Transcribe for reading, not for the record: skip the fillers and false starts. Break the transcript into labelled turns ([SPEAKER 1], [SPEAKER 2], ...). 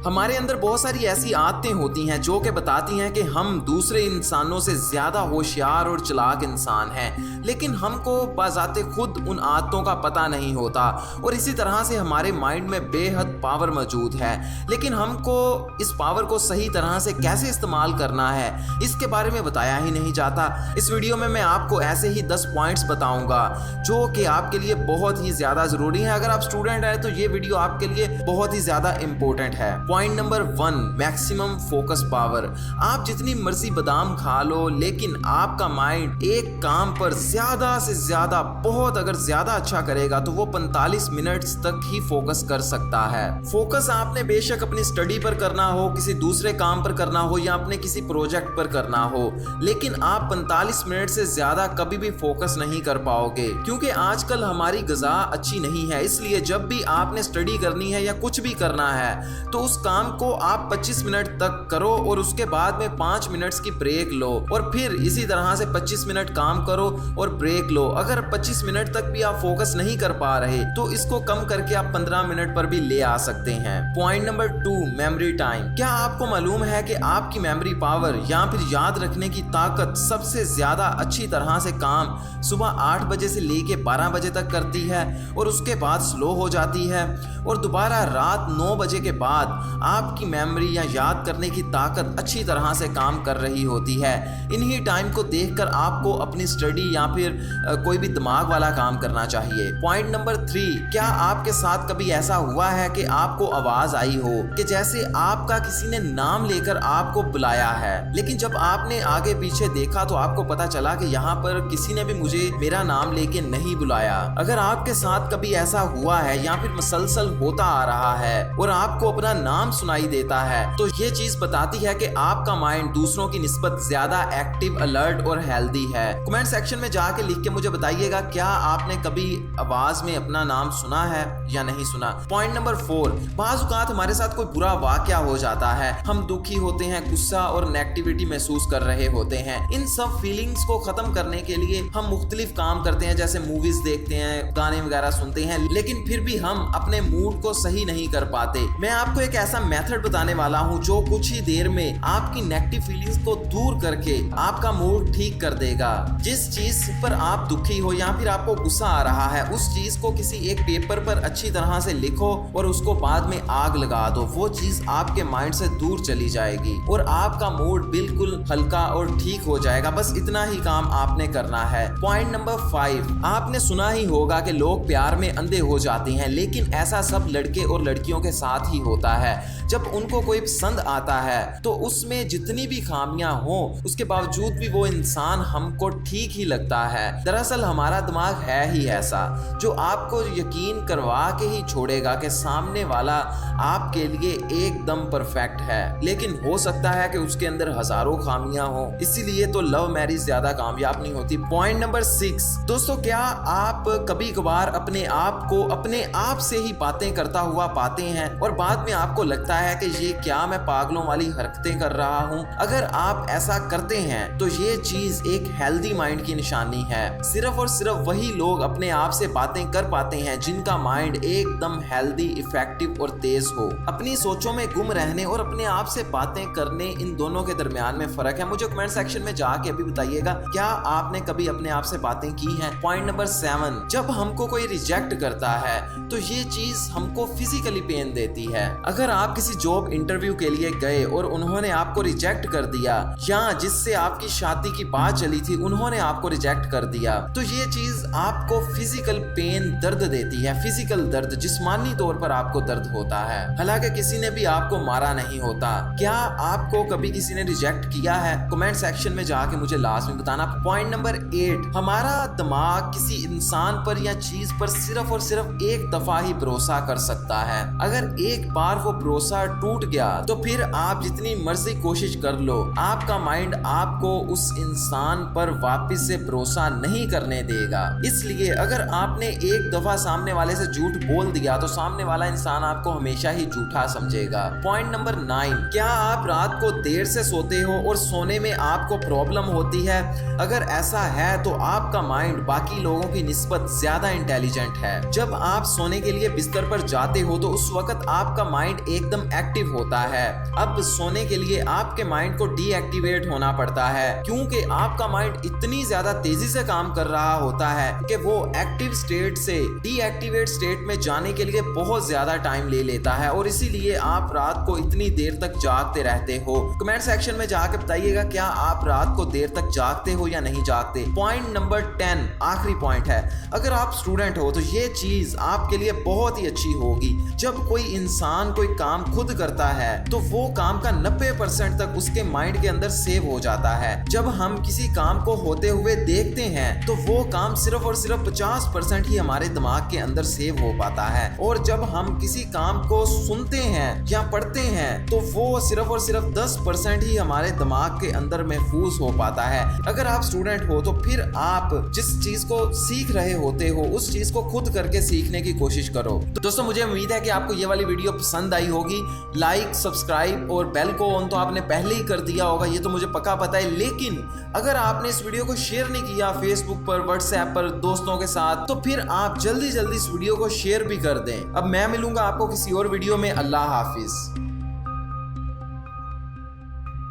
[SPEAKER 1] हमारे अंदर बहुत सारी ऐसी आदतें होती हैं जो कि बताती हैं कि हम दूसरे इंसानों से ज्यादा होशियार और चालाक इंसान हैं, लेकिन हमको बाज़ाते खुद उन आदतों का पता नहीं होता और इसी तरह से हमारे माइंड में बेहद पावर मौजूद है, लेकिन हमको इस पावर को सही तरह से कैसे इस्तेमाल करना है इसके बारे में बताया ही नहीं जाता। इस वीडियो में मैं आपको ऐसे ही 10 पॉइंट्स बताऊंगा जो कि आपके लिए बहुत ही ज्यादा जरूरी है। अगर आप स्टूडेंट हैं तो ये वीडियो आपके लिए बहुत ही ज्यादा इंपॉर्टेंट है। Point number 1, maximum focus power. आप जितनी मर्जी बादाम खा लो, लेकिन आपका माइंड एक काम पर ज्यादा से ज्यादा, बहुत अगर ज्यादा अच्छा करेगा तो वो 45 मिनट्स तक ही फोकस कर सकता है। फोकस आपने बेशक अपनी स्टडी पर करना हो, किसी दूसरे काम पर करना हो या अपने किसी प्रोजेक्ट पर करना हो, लेकिन आप 45 मिनट से ज्यादा कभी भी फोकस नहीं कर पाओगे, क्योंकि आजकल हमारी ग़िज़ा अच्छी नहीं है। इसलिए जब भी आपने स्टडी करनी है या कुछ भी करना है तो उस काम को आप 25 मिनट तक करो और उसके बाद में 5 मिनट्स की ब्रेक लो और फिर इसी तरह से 25 मिनट काम करो और ब्रेक लो। अगर 25 मिनट तक भी आप फोकस नहीं कर पा रहे तो इसको कम करके आप 15 मिनट पर भी ले आ सकते हैं। Point number 2, memory time. क्या आपको मालूम है कि आपकी मेमोरी पावर या फिर याद रखने की ताकत सबसे ज्यादा अच्छी तरह से काम सुबह 8 बजे से लेके 12 बजे तक करती है और उसके बाद स्लो हो जाती है और दोबारा रात 9 बजे के बाद आपकी मेमोरी या याद करने की ताकत अच्छी तरह से काम कर रही होती है। इन्हीं टाइम को देखकर आपको अपनी स्टडी या फिर कोई भी दिमाग वाला काम करना चाहिए। पॉइंट नंबर 3, क्या आपके साथ कभी ऐसा हुआ है कि आपको आवाज आई हो कि जैसे आपका किसी ने नाम लेकर आपको बुलाया है, लेकिन जब आपने आगे पीछे देखा तो आपको पता चला कि यहाँ पर किसी ने भी मुझे मेरा नाम लेके नहीं बुलाया। अगर आपके साथ कभी ऐसा हुआ है या फिर मुसलसल होता आ रहा है और आपको अपना नाम सुनाई देता है तो ये चीज बताती है कि आपका माइंड दूसरों की निस्बत ज्यादा एक्टिव, अलर्ट और हेल्दी है। कमेंट सेक्शन में जाके लिख के मुझे बताइएगा क्या आपने कभी आवाज में अपना नाम सुना है या नहीं सुना। पॉइंट नंबर 4, बाज़ औक़ात हमारे साथ कोई बुरा वाकया हो जाता है, हम दुखी होते हैं, गुस्सा और नेगेटिविटी महसूस कर रहे होते हैं। इन सब फीलिंग्स को खत्म करने के लिए हम मुख्तलिफ काम करते हैं, जैसे मूवीज देखते हैं, गाने वगैरह सुनते हैं, लेकिन फिर भी हम अपने मूड को सही नहीं कर पाते। मैं आपको एक ऐसा मेथड बताने वाला हूं जो कुछ ही देर में आपकी नेगेटिव फीलिंग्स को दूर करके आपका मूड ठीक कर देगा। जिस चीज पर आप दुखी हो या फिर आपको गुस्सा आ रहा है, उस चीज को किसी एक पेपर पर अच्छी तरह से लिखो और उसको बाद में आग लगा दो। वो चीज आपके माइंड से दूर चली जाएगी और आपका मूड बिल्कुल हल्का और ठीक हो जाएगा। बस इतना ही काम आपने करना है। पॉइंट नंबर 5, आपने सुना ही होगा कि लोग प्यार में अंधे हो जाते हैं, लेकिन ऐसा सब लड़के और लड़कियों के साथ ही होता है। जब उनको कोई पसंद आता है तो उसमें जितनी भी खामियां हो उसके बावजूद भी वो इंसान हमको ठीक ही लगता है। दरअसल हमारा दिमाग है ही ऐसा जो आपको यकीन करवा के ही छोड़ेगा कि सामने वाला आपके लिए एकदम परफेक्ट है, लेकिन हो सकता है कि उसके अंदर हजारों खामियां हो। इसीलिए तो लव मैरिज ज्यादा कामयाब नहीं होती। पॉइंट नंबर 6, दोस्तों क्या आप कभी कभार अपने आप को अपने आप से ही बातें करता हुआ पाते हैं और बाद में आपको लगता है कि ये क्या मैं पागलों वाली हरकतें कर रहा हूँ? अगर आप ऐसा करते हैं तो ये चीज एक हेल्दी माइंड की निशानी है। सिर्फ और सिर्फ वही लोग अपने आप से बातें कर पाते हैं जिनका माइंड एकदम हेल्दी, इफेक्टिव और तेज हो। अपनी सोचों में गुम रहने और अपने आप से बातें करने, इन दोनों के दरमियान में फर्क है। मुझे कमेंट सेक्शन में जाके अभी बताइएगा क्या आपने कभी अपने आप से बातें की हैं। पॉइंट नंबर 7, जब हमको कोई रिजेक्ट करता है तो ये चीज हमको फिजिकली पेन देती है। अगर आप किसी जॉब इंटरव्यू के लिए गए और उन्होंने आपको रिजेक्ट कर दिया, या जिससे आपकी शादी की बात चली थी उन्होंने आपको रिजेक्ट कर दिया, तो ये चीज आपको फिजिकल पेन, दर्द देती है। फिजिकल दर्द, जिस्मानी तौर पर आपको दर्द होता है, हालांकि किसी ने भी आपको मारा नहीं होता। क्या आपको कभी किसी ने रिजेक्ट किया है? कमेंट सेक्शन में जाके मुझे लास्ट में बताना। पॉइंट नंबर 8, हमारा दिमाग किसी इंसान पर या चीज पर सिर्फ और सिर्फ एक दफा ही भरोसा कर सकता है। अगर एक बार वो भरोसा टूट गया तो फिर आप जितनी मर्जी कोशिश कर लो, आपका माइंड आपको उस इंसान पर वापस से भरोसा नहीं करने देगा। इसलिए अगर आपने एक दफा सामने वाले से झूठ बोल दिया तो सामने वाला इंसान आपको हमेशा ही झूठा समझेगा। पॉइंट नंबर 9, क्या आप रात को देर से सोते हो और सोने में आपको प्रॉब्लम होती है? अगर ऐसा है तो आपका माइंड बाकी लोगों की निस्बत ज्यादा इंटेलिजेंट है। जब आप सोने सोने के लिए बिस्तर पर जाते हो तो उस वक्त आपका माइंड एकदम एक्टिव होता है। अब सोने के लिए आपके माइंड को डीएक्टिवेट होना पड़ता है, क्योंकि आपका माइंड इतनी ज्यादा तेजी से काम कर रहा होता है कि वो एक्टिव स्टेट से डीएक्टिवेट स्टेट में जाने के लिए बहुत ज्यादा टाइम ले लेता है, और इसीलिए आप रात को इतनी देर तक जागते रहते हो। कमेंट सेक्शन में जाके बताइएगा क्या आप रात को देर तक जागते हो या नहीं जागते। पॉइंट नंबर 10 आखिरी पॉइंट है, अगर आप स्टूडेंट हो तो ये चीज आपके लिए बहुत ही अच्छी होगी। जब कोई इंसान कोई काम खुद करता है तो वो काम का 90% तक उसके माइंड के अंदर सेव हो जाता है। जब हम किसी काम को होते हुए देखते हैं तो वो काम सिर्फ और सिर्फ 50% ही हमारे दिमाग के अंदर सेव हो पाता है, और जब हम किसी काम को सुनते हैं या पढ़ते हैं तो वो सिर्फ और सिर्फ 10% ही हमारे दिमाग के अंदर महफूज हो पाता है। अगर आप स्टूडेंट हो तो फिर आप जिस चीज को सीख रहे होते हो उस चीज को खुद करके सीखने की कोशिश करो। तो दोस्तों मुझे उम्मीद है कि आपको ये वाली वीडियो पसंद आई होगी। लाइक, सब्सक्राइब और बेल को ऑन तो आपने पहले ही कर दिया होगा, ये तो मुझे पक्का पता है, लेकिन अगर आपने इस वीडियो को शेयर नहीं किया फेसबुक पर, व्हाट्सएप पर दोस्तों के साथ, तो फिर आप जल्दी जल्दी इस वीडियो को शेयर भी कर दें। अब मैं मिलूंगा आपको किसी और वीडियो में। अल्लाह हाफिज।